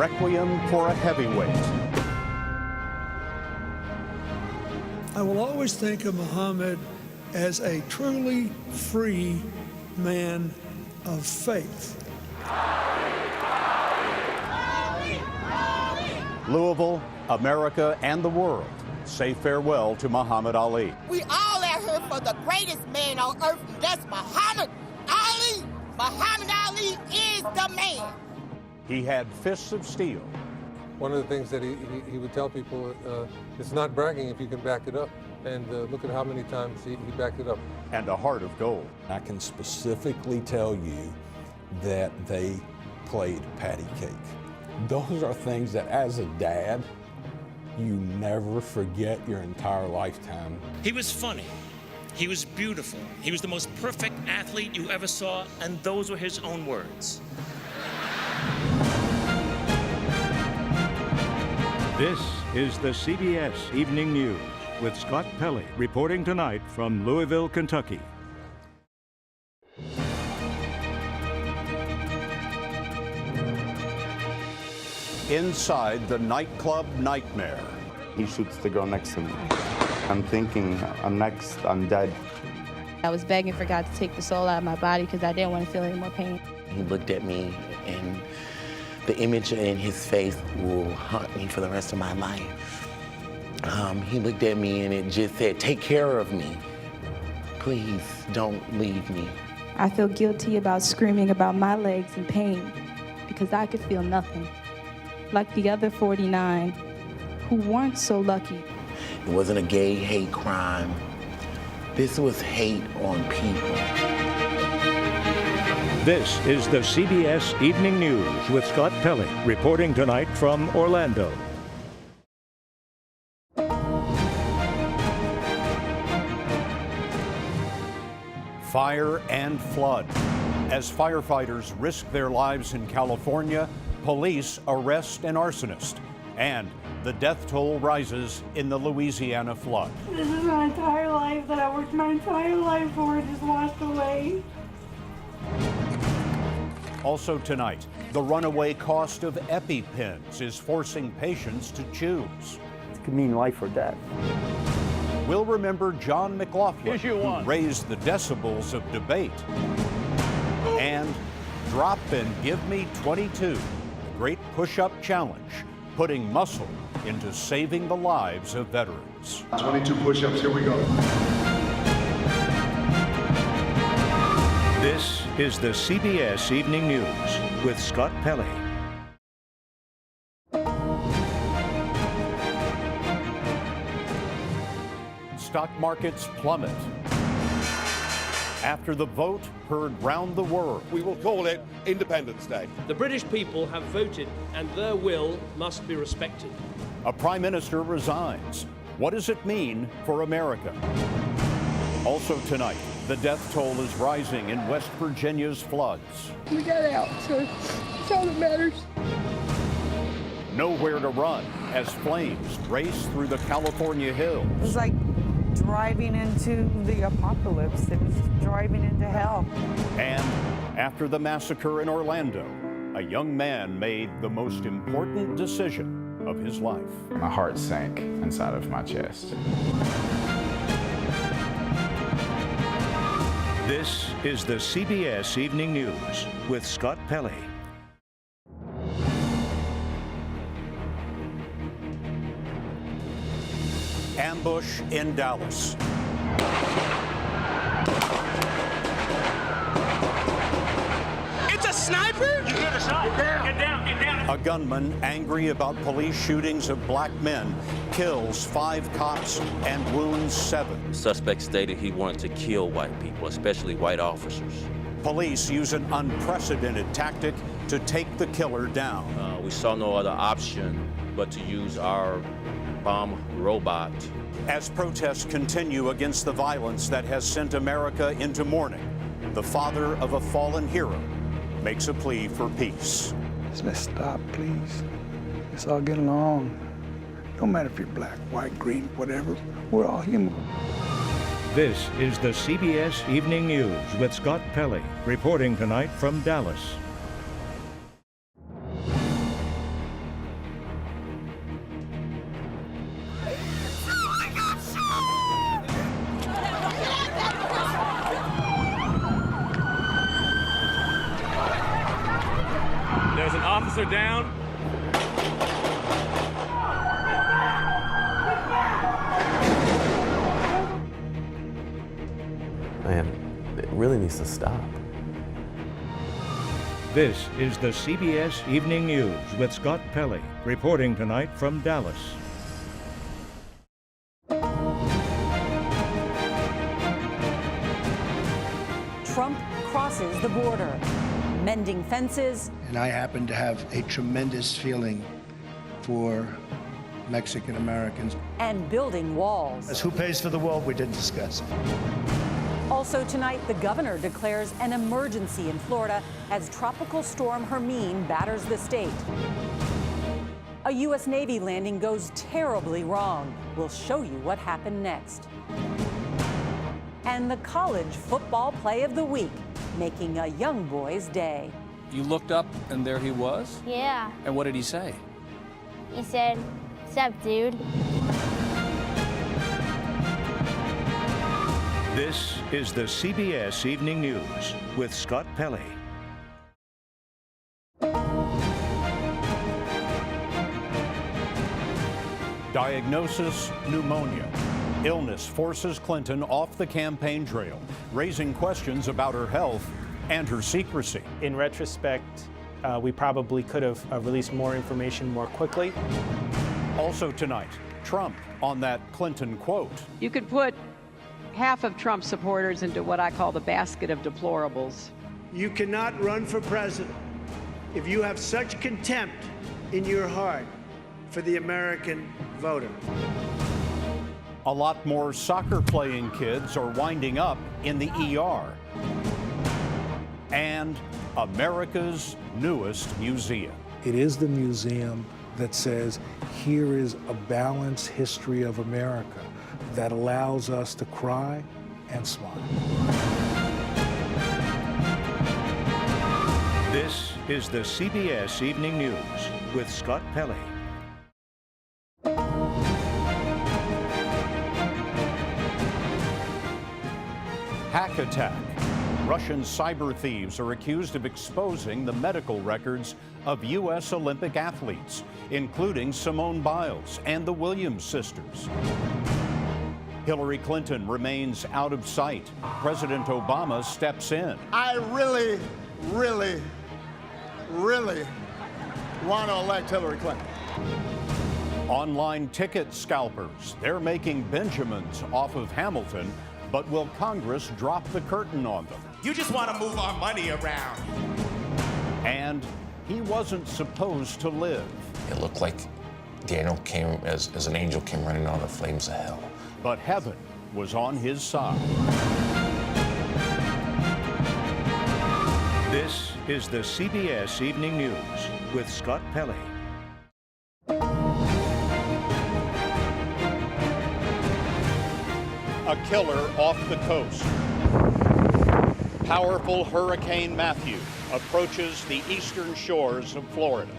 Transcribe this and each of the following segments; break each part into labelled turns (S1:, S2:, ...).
S1: requiem for a heavyweight.
S2: I will always think of Muhammad as a truly free man of faith.
S1: Louisville, America, and the world say farewell to Muhammad Ali.
S3: We all out here for the greatest man on earth. That's Muhammad Ali. Muhammad Ali is the man.
S1: He had fists of steel.
S4: One of the things that he would tell people, it's not bragging if you can back it up. And look at how many times he backed it up.
S1: And a heart of gold.
S5: I can specifically tell you that they played patty cake. Those are things that as a dad, you never forget your entire lifetime.
S6: He was funny. He was beautiful. He was the most perfect athlete you ever saw, and those were his own words.
S7: This is the CBS Evening News with Scott Pelley reporting tonight from Louisville, Kentucky.
S1: Inside the nightclub nightmare.
S8: He shoots the girl next to me. I'm thinking, I'm next, I'm dead.
S9: I was begging for God to take the soul out of my body because I didn't want to feel any more pain.
S10: He looked at me, and the image in his face will haunt me for the rest of my life. He looked at me and it just said, take care of me. Please don't leave me.
S9: I feel guilty about screaming about my legs in pain because I could feel nothing. Like the other 49 who weren't so lucky.
S10: It wasn't a gay hate crime. This was hate on people.
S7: This is the CBS Evening News with Scott Pelley reporting tonight from Orlando.
S1: Fire and flood. As firefighters risk their lives in California, police arrest an arsonist. And the death toll rises in the Louisiana flood.
S11: This is my entire life that I worked my entire life for, just washed away.
S1: Also tonight, the runaway cost of EpiPens is forcing patients to choose.
S8: It could mean life or death.
S1: We'll remember John McLaughlin, who raised the decibels of debate. And drop and give me 22, the great push-up challenge, putting muscle into saving the lives of veterans.
S12: 22 push-ups, here we go.
S7: This is the CBS Evening News with Scott Pelley.
S1: Stock markets plummet. After the vote heard round the world.
S13: We will call it Independence Day.
S14: The British people have voted and their will must be respected.
S1: A prime minister resigns. What does it mean for America? Also tonight, the death toll is rising in West Virginia's floods.
S11: We got out, so that's all that matters.
S1: Nowhere to run as flames race through the California hills.
S15: It was like driving into the apocalypse. It was driving into hell.
S1: And after the massacre in Orlando, a young man made the most important decision of his life.
S16: My heart sank inside of my chest.
S7: This is the CBS Evening News with Scott Pelley.
S1: Ambush in Dallas.
S3: It's a sniper?
S6: You hear the shot? Get down. Get down. Get down.
S1: A gunman angry about police shootings of black men kills 5 cops and wounds 7.
S17: The suspect stated he wanted to kill white people, especially white officers.
S1: Police use an unprecedented tactic to take the killer down.
S17: We saw no other option but to use our bomb robot.
S1: As protests continue against the violence that has sent America into mourning, the father of a fallen hero makes a plea for peace.
S18: Let's stop, please. Let's all get along. Don't matter if you're black, white, green, whatever. We're all human.
S7: This is the CBS Evening News with Scott Pelley reporting tonight from Dallas.
S14: Officer down.
S12: Man, it really needs to stop.
S7: This is the CBS Evening News with Scott Pelley, reporting tonight from Dallas.
S19: Trump crosses the border, mending fences.
S20: And I happen to have a tremendous feeling for Mexican Americans.
S19: And building walls.
S20: As who pays for the wall, we didn't discuss.
S19: Also tonight, the governor declares an emergency in Florida as Tropical Storm Hermine batters the state. A U.S. Navy landing goes terribly wrong. We'll show you what happened next. And the college football play of the week, making a young boy's day.
S21: You looked up and there he was?
S22: Yeah.
S21: And what did he say?
S22: He said, "What's up, dude?"
S7: This is the CBS Evening News with Scott Pelley.
S1: Diagnosis: pneumonia. Illness forces Clinton off the campaign trail, raising questions about her health and her secrecy.
S23: In retrospect, we probably could have released more information more quickly.
S1: Also tonight, Trump on that Clinton quote.
S24: You could put half of Trump's supporters into what I call the basket of deplorables.
S2: You cannot run for president if you have such contempt in your heart for the American voter.
S1: A lot more soccer-playing kids are winding up in the ER. And America's newest museum.
S18: It is the museum that says, here is a balanced history of America that allows us to cry and smile.
S7: This is the CBS Evening News with Scott Pelley. Hack attack. Russian cyber thieves are accused of exposing the medical records of U.S. Olympic athletes, including Simone Biles and the Williams sisters. Hillary Clinton remains out of sight. President Obama steps in.
S25: I really want to elect Hillary Clinton.
S1: Online ticket scalpers. They're making Benjamins off of Hamilton, but will Congress drop the curtain on them?
S3: You just want to move our money around.
S1: And he wasn't supposed to live.
S26: It looked like Daniel came as an angel came running out of the flames of hell.
S1: But heaven was on his side.
S7: This is the CBS Evening News with Scott Pelley.
S1: A killer off the coast. Powerful Hurricane Matthew approaches the eastern shores of Florida.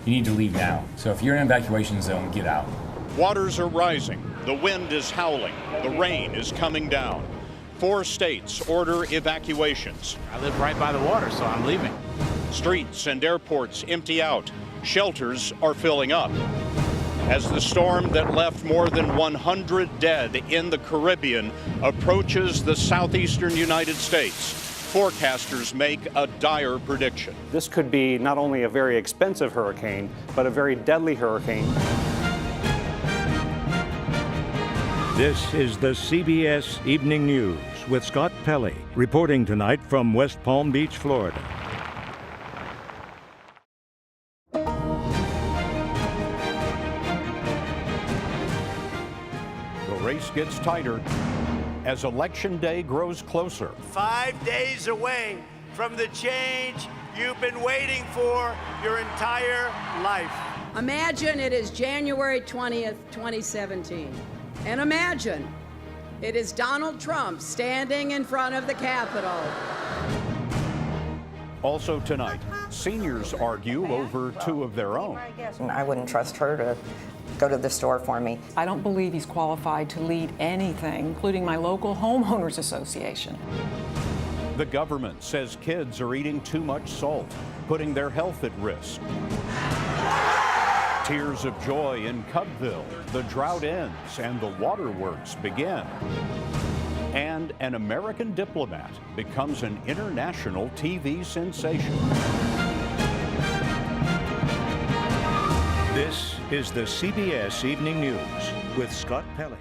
S27: You need to leave now. So if you're in an evacuation zone, get out.
S1: Waters are rising. The wind is howling. The rain is coming down. 4 states order evacuations.
S17: I live right by the water, so I'm leaving.
S1: Streets and airports empty out. Shelters are filling up. As the storm that left more than 100 dead in the Caribbean approaches the southeastern United States, forecasters make a dire prediction.
S23: This could be not only a very expensive hurricane, but a very deadly hurricane.
S7: This is the CBS Evening News with Scott Pelley, reporting tonight from West Palm Beach, Florida.
S1: The race gets tighter as Election Day grows closer.
S2: 5 days away from the change you've been waiting for your entire life.
S24: Imagine it is January 20th, 2017. And imagine it is Donald Trump standing in front of the Capitol.
S1: Also tonight, seniors argue over 2 of their own.
S28: I wouldn't trust her to go to the store for me.
S29: I don't believe he's qualified to lead anything, including my local homeowners association.
S1: The government says kids are eating too much salt.
S7: putting their health at risk. Tears of joy in Cubville. The drought ends and the waterworks begin. And an American diplomat becomes an international TV sensation.
S4: This is the CBS Evening News with Scott Pelley.